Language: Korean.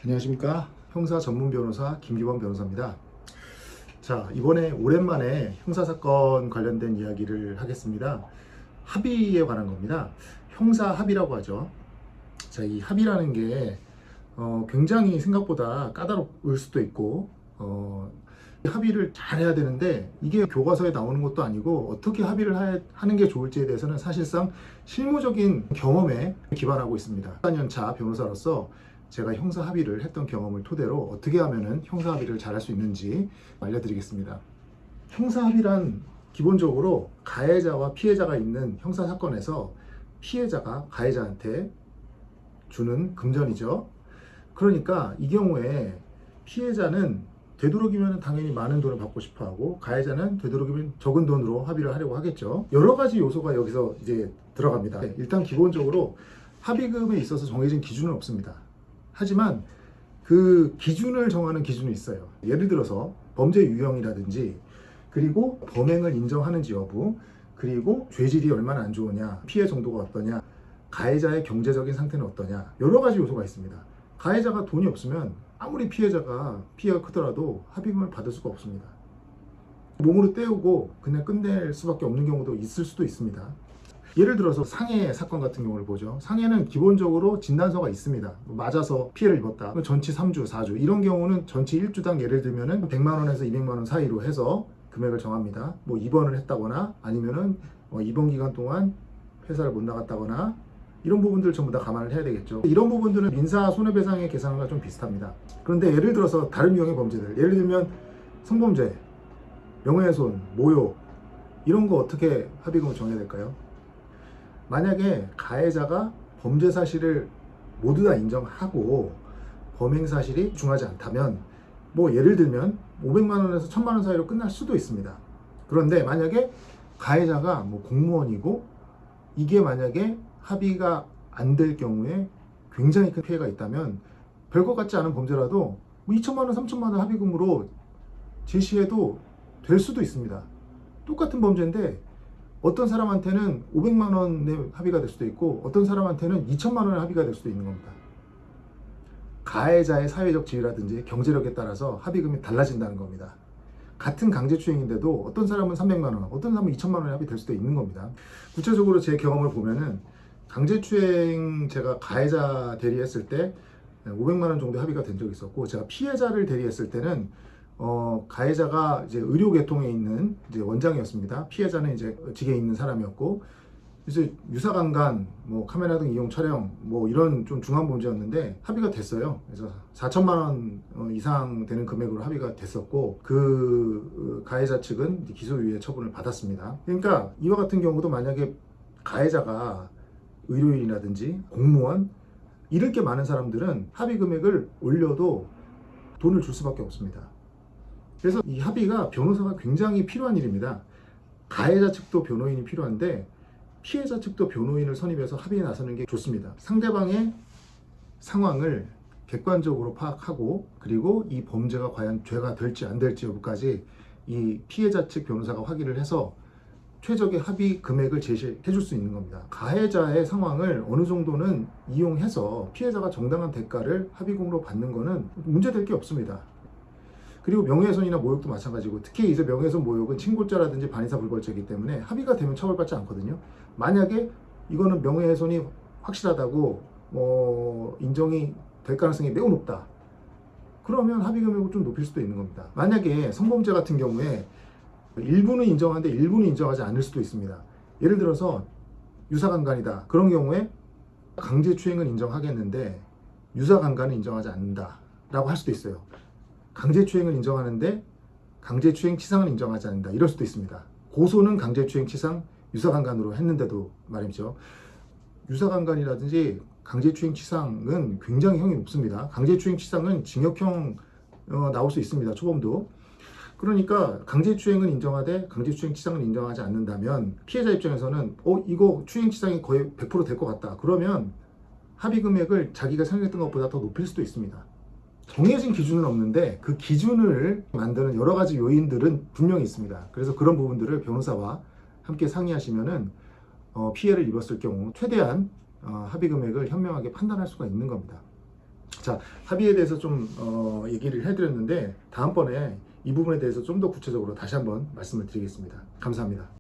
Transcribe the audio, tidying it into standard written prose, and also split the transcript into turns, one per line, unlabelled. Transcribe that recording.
안녕하십니까. 형사 전문 변호사 김기범 변호사입니다. 자, 이번에 오랜만에 형사사건 관련된 이야기를 하겠습니다. 합의에 관한 겁니다. 형사 합의라고 하죠. 자, 이 합의라는 게 굉장히 생각보다 까다로울 수도 있고 합의를 잘 해야 되는데 이게 교과서에 나오는 것도 아니고 어떻게 합의를 하는 게 좋을지에 대해서는 사실상 실무적인 경험에 기반하고 있습니다. 4년 차 변호사로서 제가 형사 합의를 했던 경험을 토대로 어떻게 하면은 형사 합의를 잘 할 수 있는지 알려드리겠습니다. 형사 합의란 기본적으로 가해자와 피해자가 있는 형사 사건에서 피해자가 가해자한테 주는 금전이죠. 그러니까 이 경우에 피해자는 되도록이면 당연히 많은 돈을 받고 싶어 하고, 가해자는 되도록이면 적은 돈으로 합의를 하려고 하겠죠. 여러 가지 요소가 여기서 이제 들어갑니다. 일단 기본적으로 합의금에 있어서 정해진 기준은 없습니다. 하지만 그 기준을 정하는 기준이 있어요. 예를 들어서 범죄 유형이라든지, 그리고 범행을 인정하는지 여부, 그리고 죄질이 얼마나 안 좋으냐, 피해 정도가 어떠냐, 가해자의 경제적인 상태는 어떠냐, 여러 가지 요소가 있습니다. 가해자가 돈이 없으면 아무리 피해자가 피해가 크더라도 합의금을 받을 수가 없습니다. 몸으로 때우고 그냥 끝낼 수밖에 없는 경우도 있을 수도 있습니다. 예를 들어서 상해 사건 같은 경우를 보죠. 상해는 기본적으로 진단서가 있습니다. 맞아서 피해를 입었다. 전치 3주, 4주 이런 경우는 전치 1주당 예를 들면은 100만 원에서 200만 원 사이로 해서 금액을 정합니다. 뭐 입원을 했다거나 아니면은 입원 기간 동안 회사를 못 나갔다거나 이런 부분들 전부 다 감안을 해야 되겠죠. 이런 부분들은 민사 손해배상의 계산과 좀 비슷합니다. 그런데 예를 들어서 다른 유형의 범죄들, 예를 들면 성범죄, 명예훼손, 모욕 이런 거 어떻게 합의금을 정해야 될까요? 만약에 가해자가 범죄 사실을 모두 다 인정하고 범행 사실이 중하지 않다면 뭐 예를 들면 500만 원에서 1000만 원 사이로 끝날 수도 있습니다. 그런데 만약에 가해자가 뭐 공무원이고 이게 만약에 합의가 안 될 경우에 굉장히 큰 피해가 있다면 별것 같지 않은 범죄라도 뭐 2천만 원, 3천만 원 합의금으로 제시해도 될 수도 있습니다. 똑같은 범죄인데 어떤 사람한테는 500만 원의 합의가 될 수도 있고 어떤 사람한테는 2천만 원의 합의가 될 수도 있는 겁니다. 가해자의 사회적 지위라든지 경제력에 따라서 합의금이 달라진다는 겁니다. 같은 강제추행인데도 어떤 사람은 300만 원, 어떤 사람은 2천만 원의 합의 될 수도 있는 겁니다. 구체적으로 제 경험을 보면은 강제추행 제가 가해자 대리했을 때 500만 원 정도 합의가 된 적이 있었고, 제가 피해자를 대리했을 때는 가해자가 이제 의료계통에 있는 이제 원장이었습니다. 피해자는 이제 직에 있는 사람이었고, 그래서 유사강간, 뭐 카메라 등 이용 촬영, 뭐 이런 좀 중한 범죄였는데 합의가 됐어요. 그래서 4천만 원 이상 되는 금액으로 합의가 됐었고, 그 가해자 측은 기소유예 처분을 받았습니다. 그러니까 이와 같은 경우도 만약에 가해자가 의료인이라든지 공무원, 이럴 게 많은 사람들은 합의 금액을 올려도 돈을 줄 수밖에 없습니다. 그래서 이 합의가 변호사가 굉장히 필요한 일입니다. 가해자 측도 변호인이 필요한데 피해자 측도 변호인을 선임해서 합의에 나서는 게 좋습니다. 상대방의 상황을 객관적으로 파악하고, 그리고 이 범죄가 과연 죄가 될지 안 될지 여부까지 이 피해자 측 변호사가 확인을 해서 최적의 합의 금액을 제시해 줄 수 있는 겁니다. 가해자의 상황을 어느 정도는 이용해서 피해자가 정당한 대가를 합의금으로 받는 거는 문제될 게 없습니다. 그리고 명예훼손이나 모욕도 마찬가지고, 특히 이제 명예훼손 모욕은 친고죄라든지 반의사 불벌죄이기 때문에 합의가 되면 처벌받지 않거든요. 만약에 이거는 명예훼손이 확실하다고 인정이 될 가능성이 매우 높다, 그러면 합의 금액을 좀 높일 수도 있는 겁니다. 만약에 성범죄 같은 경우에 일부는 인정하는데 일부는 인정하지 않을 수도 있습니다. 예를 들어서 유사강간이다, 그런 경우에 강제추행은 인정하겠는데 유사강간은 인정하지 않는다 라고 할 수도 있어요. 강제추행을 인정하는데 강제추행 치상은 인정하지 않는다, 이럴 수도 있습니다. 고소는 강제추행 치상, 유사강간으로 했는데도 말이죠. 유사강간이라든지 강제추행 치상은 굉장히 형이 높습니다. 강제추행 치상은 징역형 나올 수 있습니다. 초범도. 그러니까 강제추행은 인정하되 강제추행 치상은 인정하지 않는다면 피해자 입장에서는 이거 추행 치상이 거의 100% 될 것 같다, 그러면 합의 금액을 자기가 생각했던 것보다 더 높일 수도 있습니다. 정해진 기준은 없는데 그 기준을 만드는 여러 가지 요인들은 분명히 있습니다. 그래서 그런 부분들을 변호사와 함께 상의하시면은 피해를 입었을 경우 최대한 합의 금액을 현명하게 판단할 수가 있는 겁니다. 자, 합의에 대해서 좀 얘기를 해드렸는데 다음번에 이 부분에 대해서 좀 더 구체적으로 다시 한번 말씀을 드리겠습니다. 감사합니다.